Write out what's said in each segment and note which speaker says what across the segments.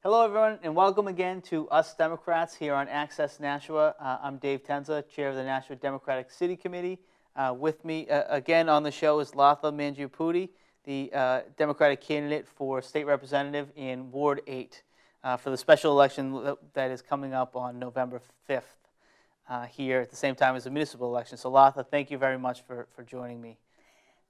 Speaker 1: Hello, everyone, and welcome again to Us Democrats here on Access Nashua. I'm Dave Tencza, Chair of the Nashua Democratic City Committee. With me again on the show is Latha Mangipudi, the Democratic candidate for State Representative in Ward 8 for the special election that is coming up on November 5th here at the same time as the municipal election. So, Latha, thank you very much for joining me.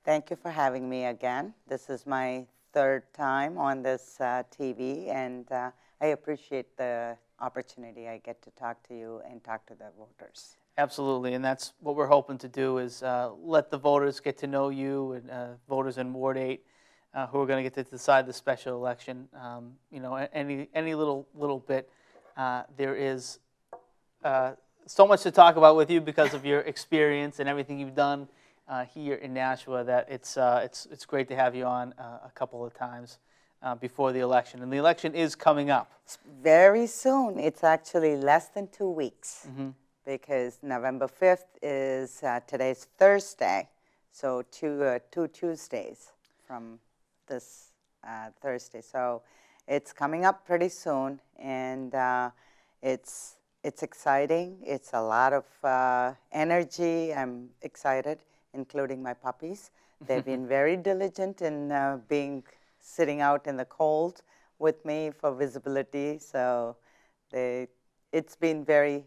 Speaker 2: Thank you for having me again. This is my third time on this TV, and I appreciate the opportunity I get to talk to you and talk to the voters.
Speaker 1: Absolutely, and that's what we're hoping to do is let the voters get to know you and voters in Ward 8 who are going to get to decide the special election. Any little bit. There is so much to talk about with you because of your experience and everything you've done here in Nashua that it's great to have you on a couple of times before the election. And the election is coming up.
Speaker 2: Very soon. It's actually less than 2 weeks.
Speaker 1: Mm-hmm.
Speaker 2: Because November 5th is today's Thursday, so two Tuesdays from this Thursday. So it's coming up pretty soon, and it's exciting. It's a lot of energy. I'm excited, including my puppies. They've been very diligent in sitting out in the cold with me for visibility. So it's been very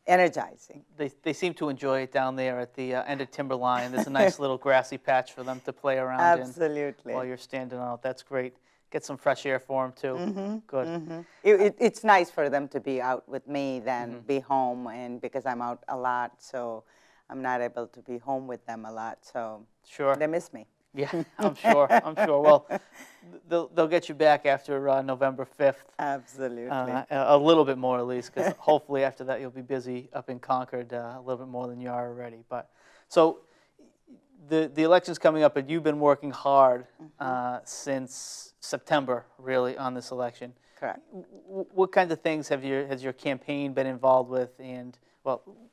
Speaker 2: energizing.
Speaker 1: They seem to enjoy it down there at the end of Timberline. There's a nice little grassy patch for them to play around
Speaker 2: Absolutely.
Speaker 1: in while you're standing out. That's great. Get some fresh air for them too.
Speaker 2: Mm-hmm.
Speaker 1: Good.
Speaker 2: Mm-hmm. It's nice for them to be out with me than be home, and because I'm out a lot, so I'm not able to be home with them a lot. So
Speaker 1: Sure.
Speaker 2: they miss me.
Speaker 1: Yeah, I'm sure. Well, they'll get you back after November 5th.
Speaker 2: Absolutely.
Speaker 1: A little bit more at least, because hopefully after that you'll be busy up in Concord a little bit more than you are already. But so the election's coming up, and you've been working hard since September, really, on this election.
Speaker 2: Correct.
Speaker 1: What kinds of things has your campaign been involved with? And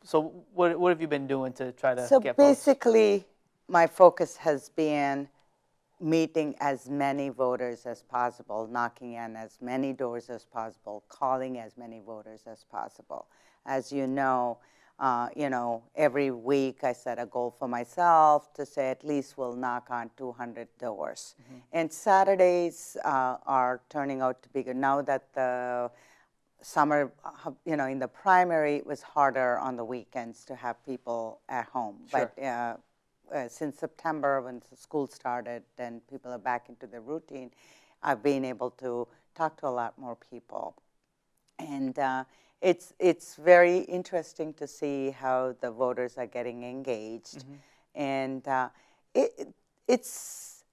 Speaker 1: so what have you been doing to try to get votes?
Speaker 2: Basically, my focus has been meeting as many voters as possible, knocking on as many doors as possible, calling as many voters as possible. As you know, every week I set a goal for myself to say at least we'll knock on 200 doors. Mm-hmm. And Saturdays are turning out to be good. Now that the summer, in the primary, it was harder on the weekends to have people at home.
Speaker 1: Sure.
Speaker 2: But since September, when the school started and people are back into their routine, I've been able to talk to a lot more people. And it's very interesting to see how the voters are getting engaged. Mm-hmm. And it's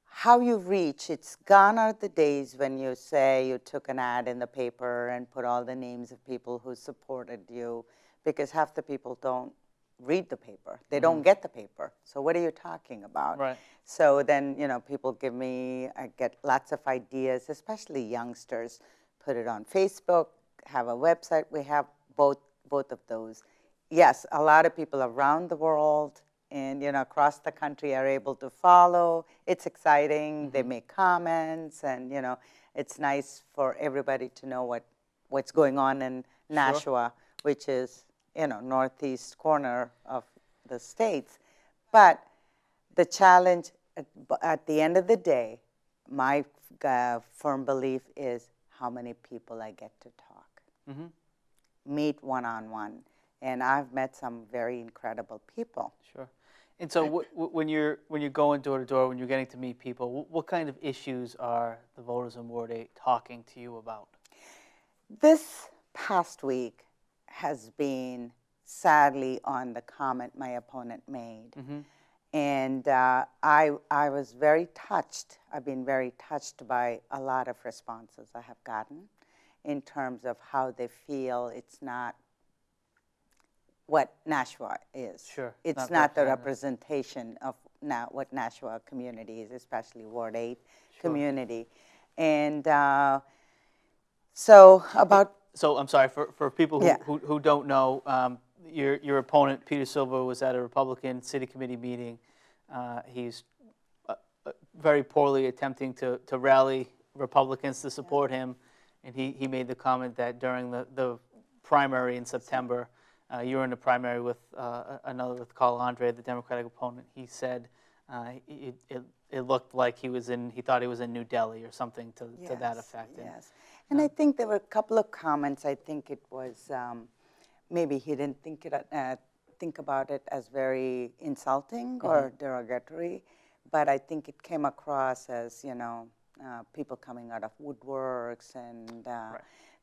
Speaker 2: how you reach. It's gone are the days when you say you took an ad in the paper and put all the names of people who supported you, because half the people don't read the paper. They don't get the paper. So what are you talking about?
Speaker 1: Right.
Speaker 2: So then, people I get lots of ideas, especially youngsters, put it on Facebook, have a website. We have both of those. Yes, a lot of people around the world and, across the country are able to follow. It's exciting. Mm-hmm. They make comments, and, it's nice for everybody to know what's going on in Nashua, which is northeast corner of the States. But the challenge at the end of the day, my firm belief is how many people I get to talk, meet one-on-one. And I've met some very incredible people.
Speaker 1: Sure. And so when you're going door to door, when you're getting to meet people, what kind of issues are the voters in Ward 8 talking to you about?
Speaker 2: This past week has been sadly on the comment my opponent made. Mm-hmm. And I was very touched. I've been very touched by a lot of responses I have gotten in terms of how they feel it's not what Nashua is.
Speaker 1: Sure.
Speaker 2: It's not the representation of what Nashua community is, especially Ward 8 community. And So I'm sorry, for people who don't know, your opponent, Peter Silva, was at a Republican City Committee meeting. He's very poorly attempting to rally Republicans to support him,
Speaker 1: and he made the comment that during the primary in September, you were in the primary with with Carl Andre, the Democratic opponent. He said it looked like he thought he was in New Delhi or something to that effect.
Speaker 2: Yes, and I think there were a couple of comments. I think it was maybe he didn't think about it as very insulting or derogatory, but I think it came across as people coming out of woodworks and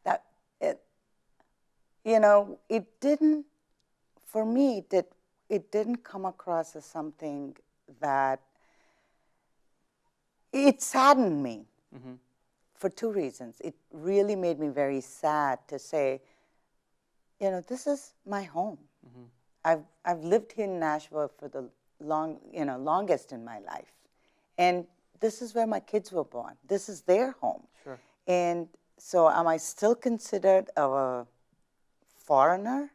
Speaker 2: that it. It didn't. For me, it didn't come across as something that. It saddened me for two reasons. It really made me very sad to say, this is my home. I've lived here in Nashville for the longest in my life, and this is where my kids were born. This is their home.
Speaker 1: Sure.
Speaker 2: And so, am I still considered a foreigner?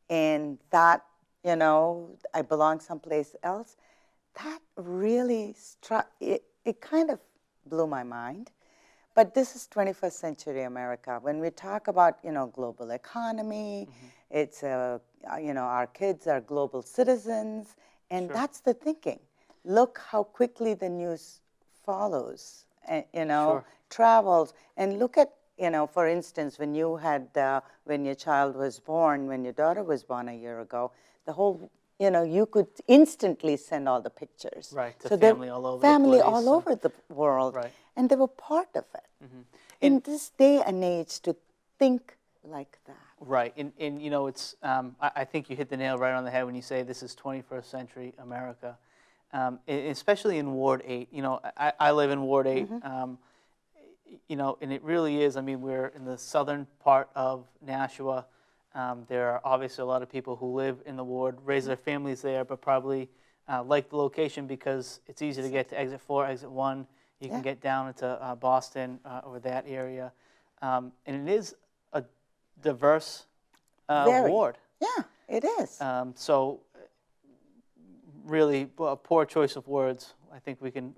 Speaker 2: And that I belong someplace else? That really struck. It kind of blew my mind. But this is 21st century America. When we talk about global economy, it's our kids are global citizens, and that's the thinking. Look how quickly the news follows, travels, and look at for instance, when you had when your child was born, when your daughter was born a year ago, the whole you could instantly send all the pictures.
Speaker 1: Right, to
Speaker 2: so
Speaker 1: family all over
Speaker 2: family
Speaker 1: the place.
Speaker 2: all over the world,
Speaker 1: Right.
Speaker 2: and they were part of it. In this day and age, to think like that.
Speaker 1: Right, and it's I think you hit the nail right on the head when you say this is 21st century America, especially in Ward 8. I live in Ward 8. And it really is. I mean, we're in the southern part of Nashua. There are obviously a lot of people who live in the ward, raise their families there, but probably like the location because it's easy to get to exit 4, exit 1. You can get down into Boston or that area. And it is a diverse ward.
Speaker 2: Yeah, it is.
Speaker 1: So really a poor choice of words. I think we can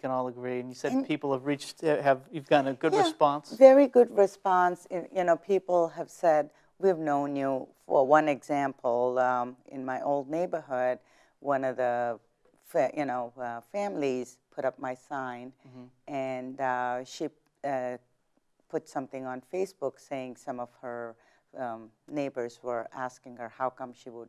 Speaker 1: all agree. And you said people have you've gotten a good response.
Speaker 2: Very good response. People have said, we've known you. For one example, in my old neighborhood, one of the families put up my sign, and she put something on Facebook saying some of her neighbors were asking her how come she would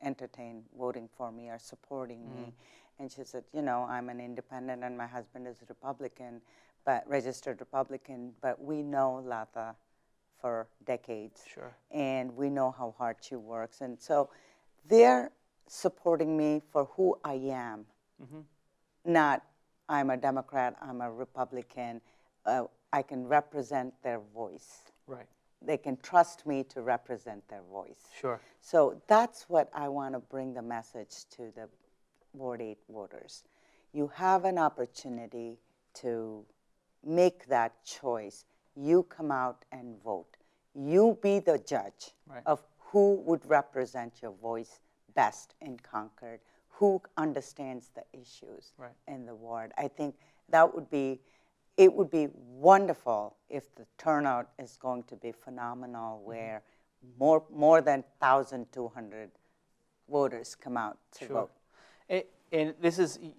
Speaker 2: entertain voting for me or supporting me. And she said, I'm an independent and my husband is a Republican, but registered Republican, but we know Latha for decades.
Speaker 1: Sure.
Speaker 2: And we know how hard she works. And so they're supporting me for who I am, not I'm a Democrat, I'm a Republican. I can represent their voice.
Speaker 1: Right.
Speaker 2: They can trust me to represent their voice.
Speaker 1: Sure.
Speaker 2: So that's what I want to bring the message to the Ward 8 voters. You have an opportunity to make that choice. You come out and vote. You be the judge of who would represent your voice best in Concord, who understands the issues in the ward. I think it would be wonderful if the turnout is going to be phenomenal, where more than 1,200 voters come out to vote.
Speaker 1: And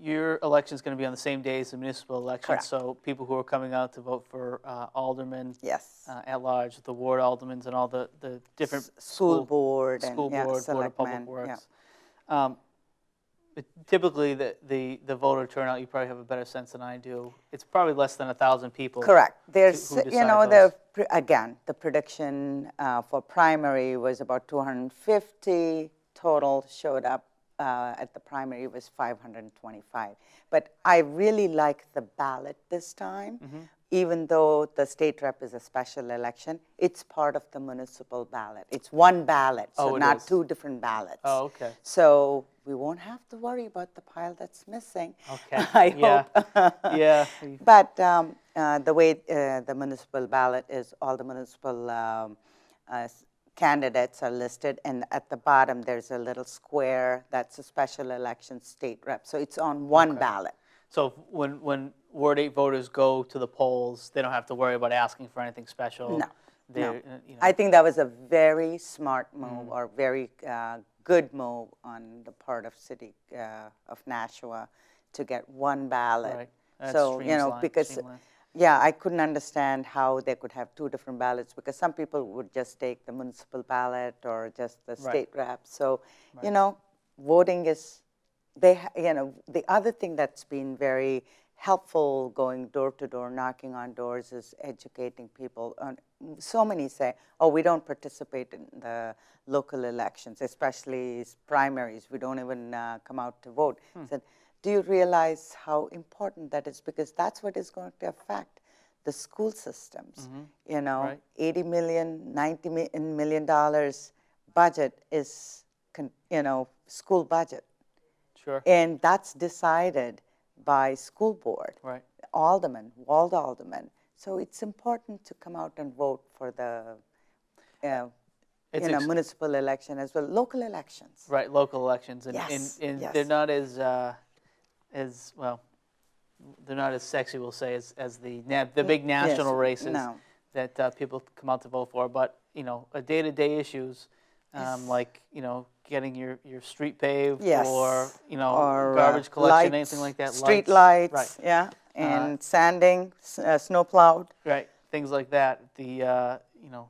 Speaker 1: your election is going to be on the same day as the municipal election.
Speaker 2: Correct.
Speaker 1: So people who are coming out to vote for aldermen at large, the ward aldermen, and all the different
Speaker 2: school board,
Speaker 1: board, Board of Public Works. But typically, the voter turnout, you probably have a better sense than I do. It's probably less than 1,000 people.
Speaker 2: Correct. There's,
Speaker 1: who decide those.
Speaker 2: The prediction for primary was about 250 total showed up. At the primary was 525. But I really like the ballot this time. Even though the state rep is a special election, it's part of the municipal ballot. It's one ballot, so not two different ballots.
Speaker 1: Oh, okay.
Speaker 2: So we won't have to worry about the pile that's missing.
Speaker 1: Okay.
Speaker 2: I hope.
Speaker 1: Yeah.
Speaker 2: But the way the municipal ballot is, all the municipal candidates are listed, and at the bottom there's a little square that's a special election state rep. So it's on one ballot.
Speaker 1: So when Ward 8 voters go to the polls, they don't have to worry about asking for anything special.
Speaker 2: No,
Speaker 1: They're,
Speaker 2: no.
Speaker 1: you know,
Speaker 2: I think that was a very smart move or very good move on the part of City of Nashua to get one ballot.
Speaker 1: Right. That's
Speaker 2: So, you know, because,
Speaker 1: streamlined.
Speaker 2: yeah, I couldn't understand how they could have two different ballots because some people would just take the municipal ballot or just the state rep. So, you know, voting is, you know, the other thing that's been very helpful going door to door, knocking on doors, is educating people. So many say, oh, we don't participate in the local elections, especially primaries. We don't even come out to vote. Said, do you realize how important that is? Because that's what is going to affect the school systems. You know, $80 million, $90 million budget is, you know, school budget.
Speaker 1: Sure.
Speaker 2: And that's decided by school board, aldermen, ward aldermen. So it's important to come out and vote for the municipal election as well, local elections.
Speaker 1: Right, local elections. And,
Speaker 2: Yes,
Speaker 1: and
Speaker 2: yes.
Speaker 1: they're not as well, they're not as sexy, we'll say, as the big national races that people come out to vote for. But, you know, day-to-day issues, like, you know, getting your street paved or, you know, or garbage collection,
Speaker 2: lights,
Speaker 1: anything like that.
Speaker 2: Street lights, and sanding, snow plowed.
Speaker 1: Right, things like that. The, you know,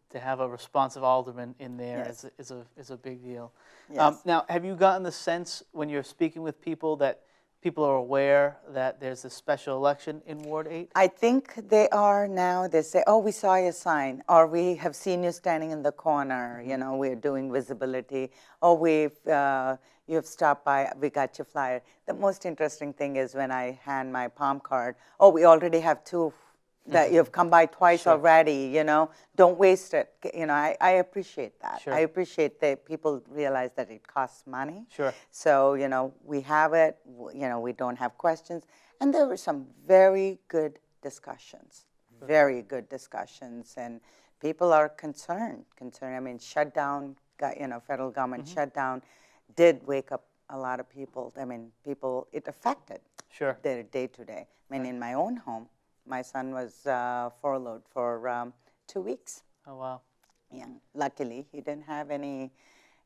Speaker 1: to have a responsive alderman in there is a big deal. Now, have you gotten the sense when you're speaking with people that people are aware that there's a special election in Ward 8?
Speaker 2: I think they are now. They say, oh, we saw your sign, or we have seen you standing in the corner. You know, we're doing visibility. Oh, you have stopped by, we got your flyer. The most interesting thing is when I hand my palm card, oh, we already have two that you've come by twice already, you know, don't waste it. You know, I appreciate that. I appreciate that people realize that it costs money. So, you know, we have it, you know, we don't have questions. And there were some very good discussions, very good discussions. And people are concerned. I mean, shutdown, you know, federal government shutdown did wake up a lot of people. I mean, people, it affected their day-to-day. I mean, in my own home, my son was furloughed for 2 weeks.
Speaker 1: Oh, wow.
Speaker 2: Yeah. Luckily, he didn't have any,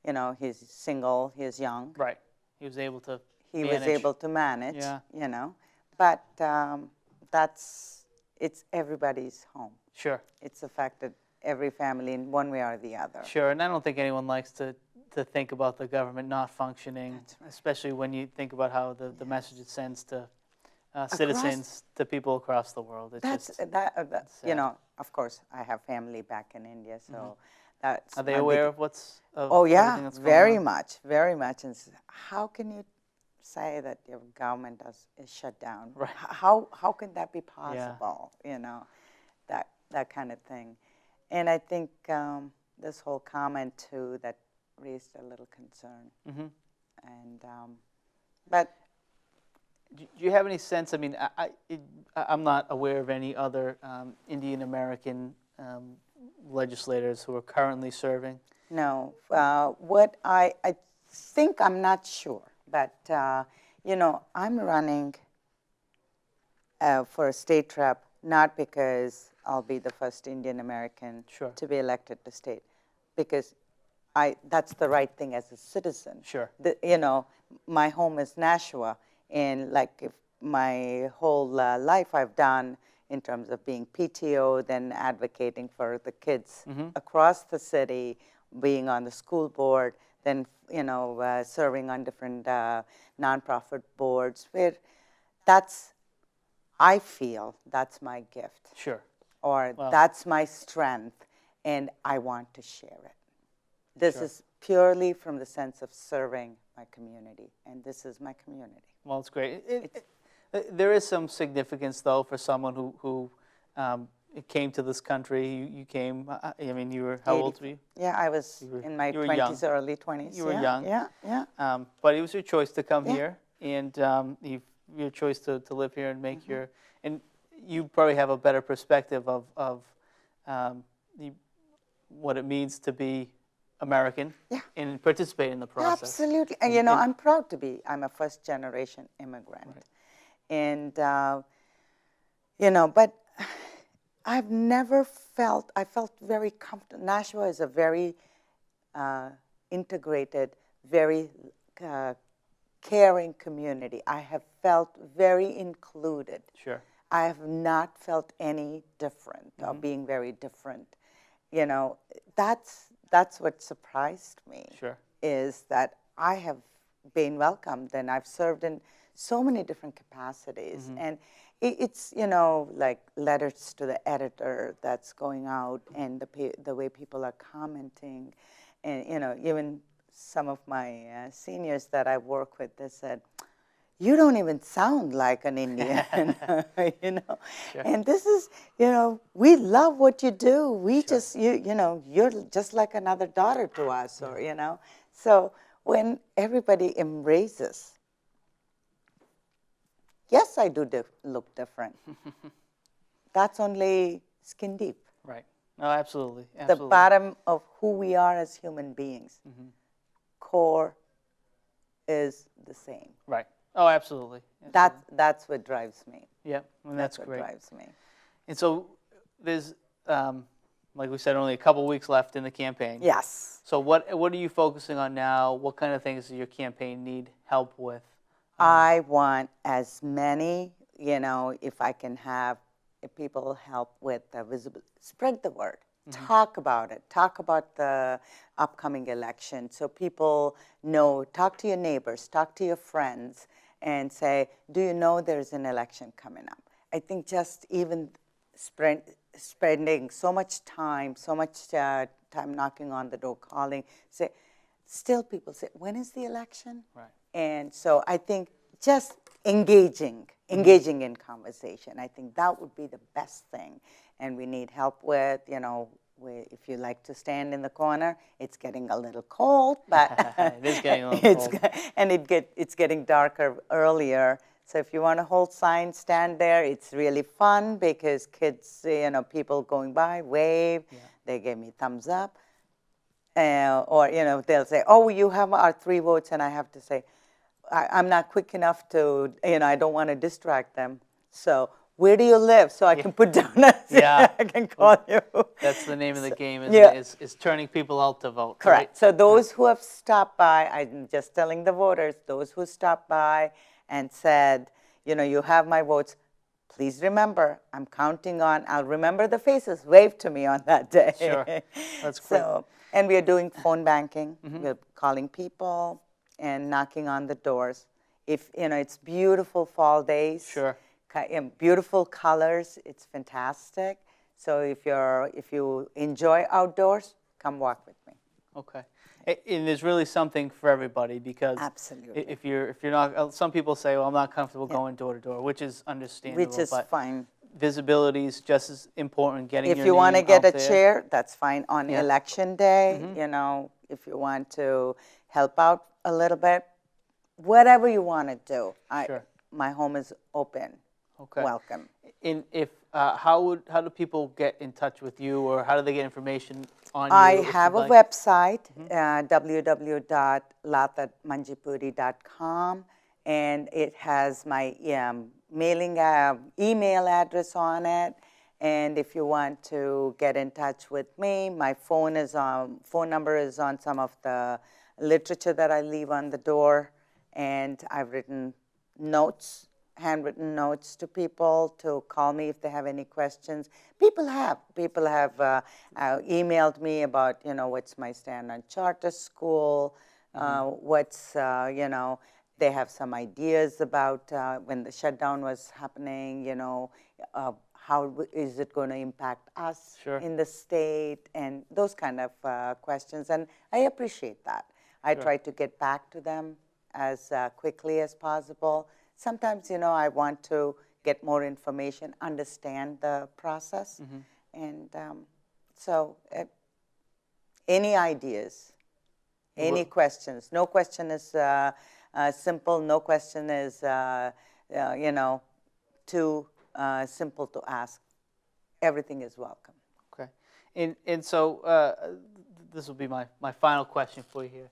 Speaker 2: you know, he's single, he's young.
Speaker 1: Right. He was able to
Speaker 2: manage, you know. But it's everybody's home. It's affected every family in one way or the other.
Speaker 1: And I don't think anyone likes to think about the government not functioning, especially when you think about how the message it sends to citizens, to people across the world. It's
Speaker 2: you know, of course, I have family back in India, so that's...
Speaker 1: Are they aware of what's...
Speaker 2: Oh, yeah,
Speaker 1: that's going
Speaker 2: very
Speaker 1: on?
Speaker 2: much, very much. And how can you say that your government is shut down? How can that be possible, you know, that kind of thing. And I think this whole comment, too, that raised a little concern. And, but...
Speaker 1: Do you have any sense, I mean, I'm not aware of any other Indian American legislators who are currently serving?
Speaker 2: No. What I think, I'm not sure, but, you know, I'm running for a state rep, not because I'll be the first Indian American to be elected to state, because that's the right thing as a citizen. You know, my home is Nashua. And like if my whole life I've done in terms of being PTO, then advocating for the kids across the city, being on the school board, then, you know, serving on different nonprofit boards, where I feel that's my gift. Or that's my strength, and I want to share it. This is purely from the sense of serving my community, and this is my community.
Speaker 1: Well, it's great. There is some significance, though, for someone who came to this country. You came, I mean, you were, how old were you?
Speaker 2: Yeah, I was in my 20s, early 20s.
Speaker 1: You were young.
Speaker 2: Yeah.
Speaker 1: But it was your choice to come here, and your choice to live here and make your, and you probably have a better perspective of what it means to be American and participate in the process.
Speaker 2: Absolutely. And, you know, I'm proud to be. I'm a first-generation immigrant. And, But I've never felt, I felt very comfortable. Nashua is a very integrated, very caring community. I have felt very included.
Speaker 1: Sure.
Speaker 2: I have not felt any different or being very different. That's what surprised me.
Speaker 1: Sure.
Speaker 2: Is that I have been welcomed and I've served in so many different capacities. And it's, like letters to the editor that's going out and the way people are commenting. And, even some of my seniors that I work with, they said, you don't even sound like an Indian,
Speaker 1: Sure.
Speaker 2: And this is, we love what you do. We just, you're just like another daughter to us, or, So when everybody embraces, yes, I do look different. That's only skin deep.
Speaker 1: Right. No, absolutely.
Speaker 2: The bottom of who we are as human beings, core is the same.
Speaker 1: Right. Oh, absolutely.
Speaker 2: That's what drives me.
Speaker 1: Yeah, and that's
Speaker 2: what
Speaker 1: great.
Speaker 2: drives me.
Speaker 1: And so there's, like we said, only a couple weeks left in the campaign.
Speaker 2: Yes.
Speaker 1: So what are you focusing on now? What kind of things does your campaign need help with?
Speaker 2: I want as many, if I can have people help with visibility, spread the word. Talk about it. Talk about the upcoming election so people know. Talk to your neighbors. Talk to your friends and say, do you know there's an election coming up? I think just even spending so much time knocking on the door, calling, still people say, when is the election?
Speaker 1: Right.
Speaker 2: And so I think just engaging in conversation, I think that would be the best thing. And we need help with, if you like to stand in the corner, it's getting a little cold, but
Speaker 1: it is getting a little cold.
Speaker 2: And it's getting darker earlier. So if you want to hold signs, stand there. It's really fun because kids, people going by, wave. Yeah. They give me thumbs up. Or, they'll say, oh, you have our 3 votes. And I have to say, I'm not quick enough to, I don't want to distract them. So where do you live? So I can put down I can call you.
Speaker 1: That's the name of the game, is turning people out to vote.
Speaker 2: Correct.
Speaker 1: Right?
Speaker 2: So those who have stopped by, I'm just telling the voters, those who stopped by and said, you have my votes, please remember, I'm counting on, I'll remember the faces, wave to me on that day.
Speaker 1: Sure, that's great.
Speaker 2: And we are doing phone banking. We're calling people and knocking on the doors. If, it's beautiful fall days.
Speaker 1: Sure.
Speaker 2: Beautiful colors, it's fantastic. So if you enjoy outdoors, come walk with me.
Speaker 1: Okay. And there's really something for everybody because
Speaker 2: absolutely.
Speaker 1: If you're not, some people say, well, I'm not comfortable going door to door, which is understandable.
Speaker 2: Which is fine.
Speaker 1: Visibility is just as important. Getting your
Speaker 2: If you want to get a
Speaker 1: there.
Speaker 2: chair, that's fine. On election day, if you want to help out a little bit, whatever you want to do, my home is open.
Speaker 1: Okay.
Speaker 2: Welcome.
Speaker 1: And if how do people get in touch with you, or how do they get information on you?
Speaker 2: I have a website, www.lathamangipudi.com, and it has my email address on it. And if you want to get in touch with me, my phone number is on some of the literature that I leave on the door, and I've written notes. Handwritten notes to people to call me if they have any questions. People have emailed me about, what's my stand on charter school, they have some ideas about when the shutdown was happening, how is it going to impact us in the state, and those kind of questions. And I appreciate that. I try to get back to them as quickly as possible. Sometimes, I want to get more information, understand the process. And any ideas, any questions. No question is simple. No question is, too simple to ask. Everything is welcome.
Speaker 1: Okay. And so this will be my final question for you here.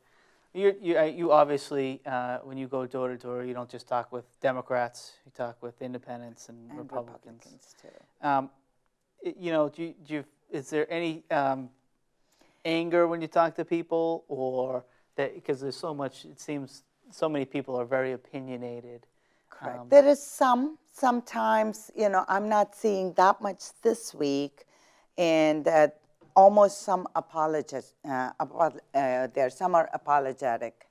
Speaker 1: You obviously, when you go door to door, you don't just talk with Democrats. You talk with independents and Republicans.
Speaker 2: Too.
Speaker 1: You know, is there any anger when you talk to people, or that because there's so much? It seems so many people are very opinionated.
Speaker 2: Correct. There is sometimes, you know, I'm not seeing that much this week, and almost some apologies. Some are apologetic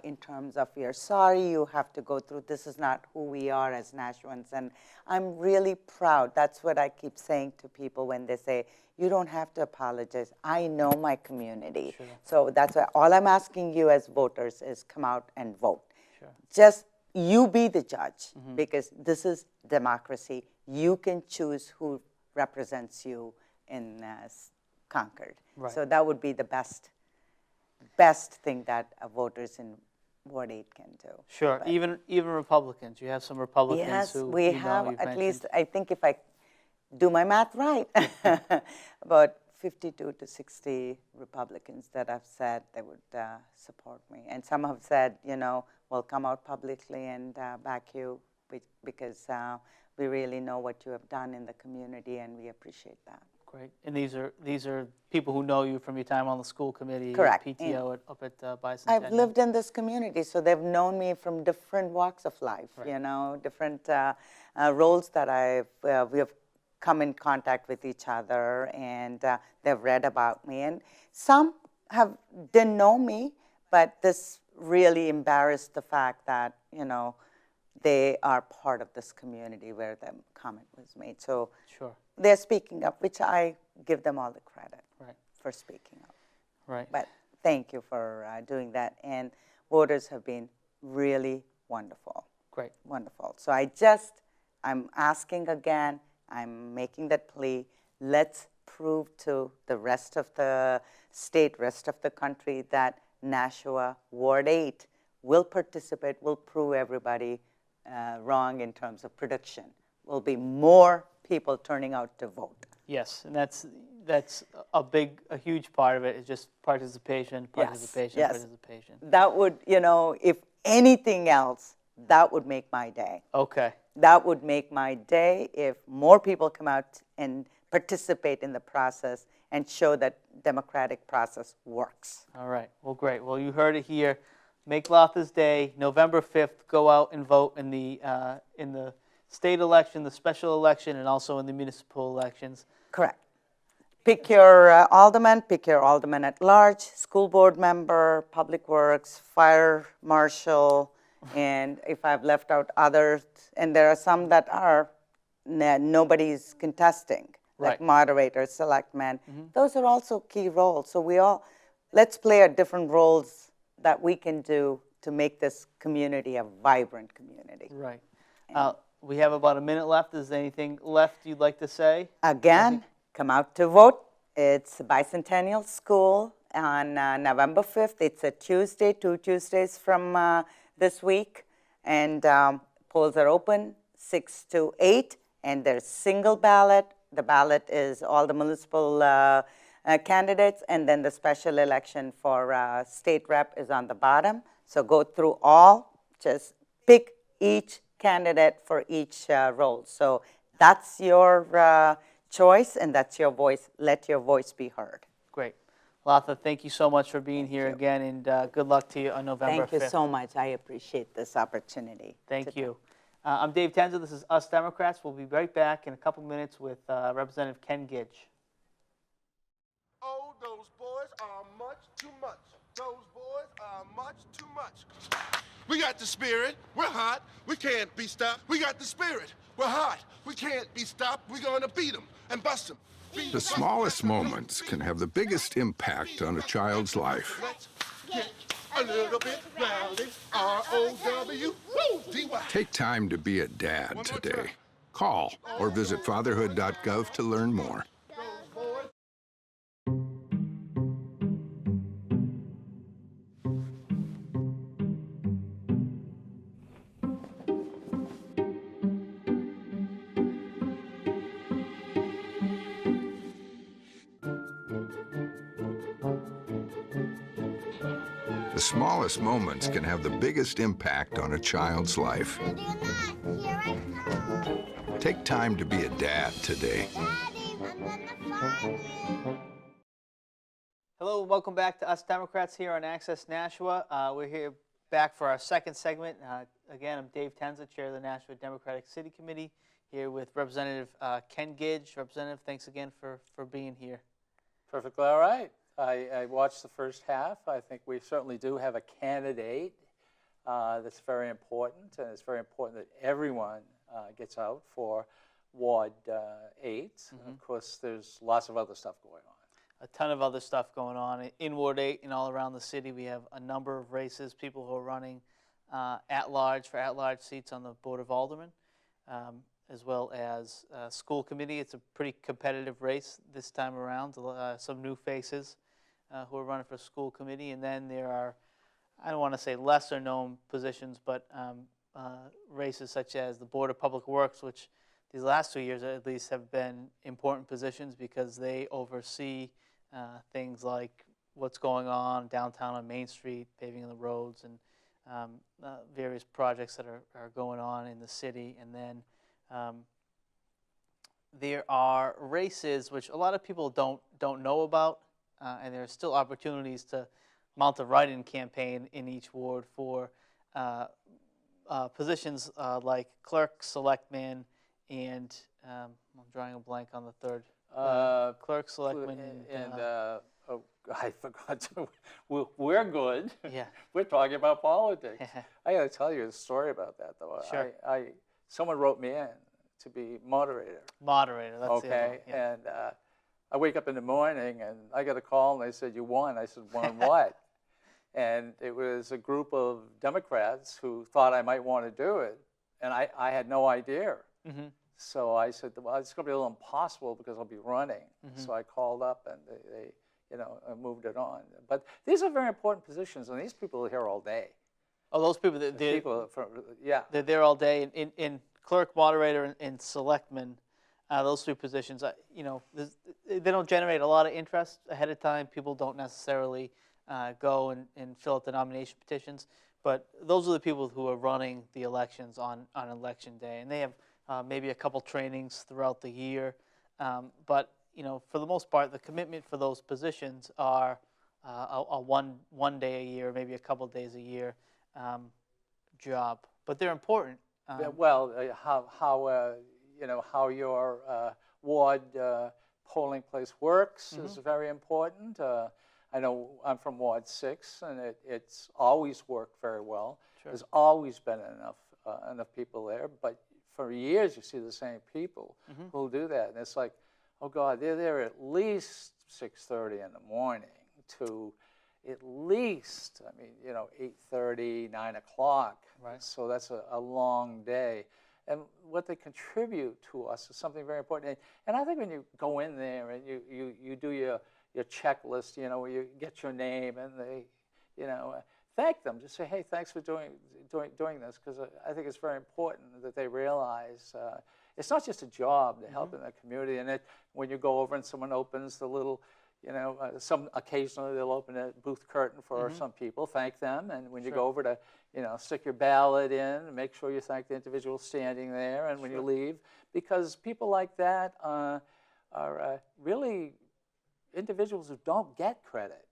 Speaker 2: in terms of, we're sorry you have to go through, this is not who we are as Nashvans. And I'm really proud. That's what I keep saying to people when they say, you don't have to apologize. I know my community.
Speaker 1: Sure.
Speaker 2: So that's why all I'm asking you as voters is come out and vote.
Speaker 1: Sure.
Speaker 2: Just you be the judge, because this is democracy. You can choose who represents you in Concord.
Speaker 1: Right.
Speaker 2: So that would be the best thing that voters in Ward 8 can do.
Speaker 1: Sure,
Speaker 2: But
Speaker 1: even Republicans. You have some Republicans
Speaker 2: yes,
Speaker 1: who
Speaker 2: we
Speaker 1: you know
Speaker 2: have
Speaker 1: you've
Speaker 2: at
Speaker 1: mentioned.
Speaker 2: least, I think if I do my math right, about 52 to 60 Republicans that have said they would support me. And some have said, you know, we'll come out publicly and back you because we really know what you have done in the community, and we appreciate that.
Speaker 1: Great. And these are people who know you from your time on the school committee,
Speaker 2: Correct.
Speaker 1: PTO up at Bicentennial.
Speaker 2: I've lived in this community, so they've known me from different walks of life,
Speaker 1: Right.
Speaker 2: you know, different roles that we have come in contact with each other, and they've read about me. And some didn't know me, but this really embarrassed the fact that, you know, they are part of this community where the comment was made. So
Speaker 1: Sure.
Speaker 2: they're speaking up, which I give them all the credit
Speaker 1: Right.
Speaker 2: for speaking up.
Speaker 1: Right.
Speaker 2: But thank you for doing that. And voters have been really wonderful.
Speaker 1: Great.
Speaker 2: Wonderful. So I'm asking again, I'm making that plea. Let's prove to the rest of the state, rest of the country, that Nashua Ward 8 will participate, will prove everybody wrong in terms of prediction. Will be more people turning out to vote.
Speaker 1: Yes, and that's a huge part of it is just participation.
Speaker 2: Yes. That would, you know, if anything else, that would make my day.
Speaker 1: Okay.
Speaker 2: That would make my day if more people come out and participate in the process and show that democratic process works.
Speaker 1: All right. Well, great. Well, you heard it here. Make Latha's Day, November 5th. Go out and vote in the state election, the special election, and also in the municipal elections.
Speaker 2: Correct. Pick your alderman, pick your alderman at large, school board member, public works, fire marshal, and if I've left out others, and there are some that are nobody's contesting, like
Speaker 1: Right.
Speaker 2: moderators, selectmen. Those are also key roles. So let's play our different roles that we can do to make this community a vibrant community.
Speaker 1: Right. We have about a minute left. Is there anything left you'd like to say?
Speaker 2: Again, come out to vote. It's Bicentennial School on November 5th. It's a Tuesday, 2 Tuesdays from this week. And polls are open 6 to 8. And there's single ballot. The ballot is all the municipal candidates. And then the special election for state rep is on the bottom. So go through all. Just pick each candidate for each role. So that's your choice, and that's your voice. Let your voice be heard.
Speaker 1: Great. Latha, thank you so much for being here again, and good luck to you on November 5th.
Speaker 2: Thank you so much. I appreciate this opportunity.
Speaker 1: Thank you. I'm Dave Tencza. This is Us Democrats. We'll be right back in a couple minutes with Representative Ken Gidge.
Speaker 3: Oh, those boys are much too much. Those boys are much too much. We got the spirit. We're hot. We can't be stopped. We got the spirit. We're hot. We can't be stopped. We're going to beat them and bust them.
Speaker 4: The smallest moments can have the biggest impact on a child's life.
Speaker 3: Let's get a little bit rowdy. R-O-W-D-Y.
Speaker 4: Take time to be a dad today. Call or visit fatherhood.gov to learn more. The The smallest moments can have the biggest impact on a child's life.
Speaker 5: Ready or not, here I come.
Speaker 4: Take time to be a dad today.
Speaker 5: Daddy, I'm gonna find you.
Speaker 1: Hello, and welcome back to Us Democrats here on Access Nashua. We're here back for our second segment. Again, I'm Dave Tencza, Chair of the Nashua Democratic City Committee, here with Representative Ken Gidge. Representative, thanks again for being here.
Speaker 6: Perfectly all right. I watched the first half. I think we certainly do have a candidate that's very important, and it's very important that everyone gets out for Ward 8. And of course, there's lots of other stuff going on.
Speaker 1: A ton of other stuff going on in Ward 8 and all around the city. We have a number of races, people who are running at-large seats on the Board of Aldermen, as well as school committee. It's a pretty competitive race this time around. Some new faces who are running for school committee. And then there are, I don't want to say lesser known positions, but races such as the Board of Public Works, which these last 2 years at least have been important positions because they oversee things like what's going on downtown on Main Street, paving of the roads, and various projects that are going on in the city. And then there are races which a lot of people don't know about, and there are still opportunities to mount a write-in campaign in each ward for positions like clerk, selectman, and I'm drawing a blank on the third. Clerk, selectman,
Speaker 6: And oh, I forgot to. We're good.
Speaker 1: yeah.
Speaker 6: We're talking about politics. I got to tell you a story about that, though.
Speaker 1: Sure.
Speaker 6: Someone wrote me in to be moderator.
Speaker 1: Moderator. That's the other
Speaker 6: Okay,
Speaker 1: one, yeah.
Speaker 6: and I wake up in the morning and I get a call and they said, "You won." I said, "Won what?" And it was a group of Democrats who thought I might want to do it, and I had no idea.
Speaker 1: Mm-hmm.
Speaker 6: So I said, "Well, it's going to be a little impossible because I'll be running."
Speaker 1: Mm-hmm.
Speaker 6: So I called up and they moved it on. But these are very important positions, and these people are here all day.
Speaker 1: Oh, those people, they're there all day. In clerk, moderator, and selectman, those three positions, they don't generate a lot of interest ahead of time. People don't necessarily go and fill out the nomination petitions. But those are the people who are running the elections on election day. And they have maybe a couple trainings throughout the year. But, for the most part, the commitment for those positions are a one day a year, maybe a couple days a year job. But they're important.
Speaker 6: How your ward polling place works is very important. I know I'm from Ward 6, and it's always worked very well.
Speaker 1: Sure.
Speaker 6: There's always been enough people there, but for years you see the same people who'll do that, and it's like, oh God, they're there at least 6:30 in the morning to at least, 8:30, 9 o'clock.
Speaker 1: Right.
Speaker 6: So that's a long day. And what they contribute to us is something very important. And I think when you go in there and you do your checklist, where you get your name and they, thank them. Just say, hey, thanks for doing this, because I think it's very important that they realize it's not just a job to help in the community. And when you go over and someone opens the little, occasionally they'll open a booth curtain for some people, thank them. And when you go over to, stick your ballot in, make sure you thank the individual standing there. And when you leave, because people like that are really individuals who don't get credit.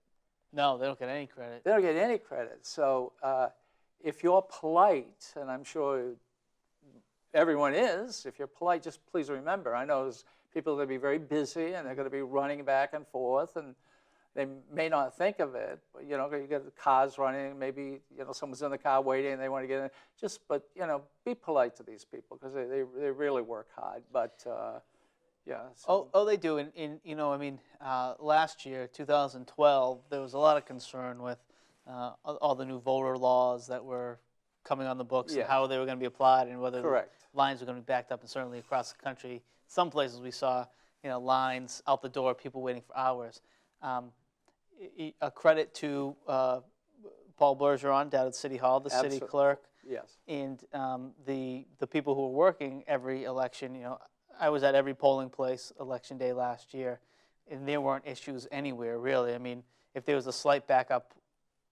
Speaker 1: No, they don't get any credit.
Speaker 6: They don't get any credit. So if you're polite, and I'm sure everyone is, if you're polite, just please remember, I know there's people are going to be very busy and they're going to be running back and forth, and they may not think of it, but you get the cars running, maybe someone's in the car waiting and they want to get in. But be polite to these people because they really work hard. But yeah. So.
Speaker 1: Oh, they do. Last year, 2012, there was a lot of concern with all the new voter laws that were coming on the books and how they were going to be applied and whether the lines were going to be backed up. And certainly across the country, some places we saw lines out the door, people waiting for hours. A credit to Paul Bergeron down at City Hall, the city clerk, and the people who were working every election. I was at every polling place election day last year, and there weren't issues anywhere, really. If there was a slight backup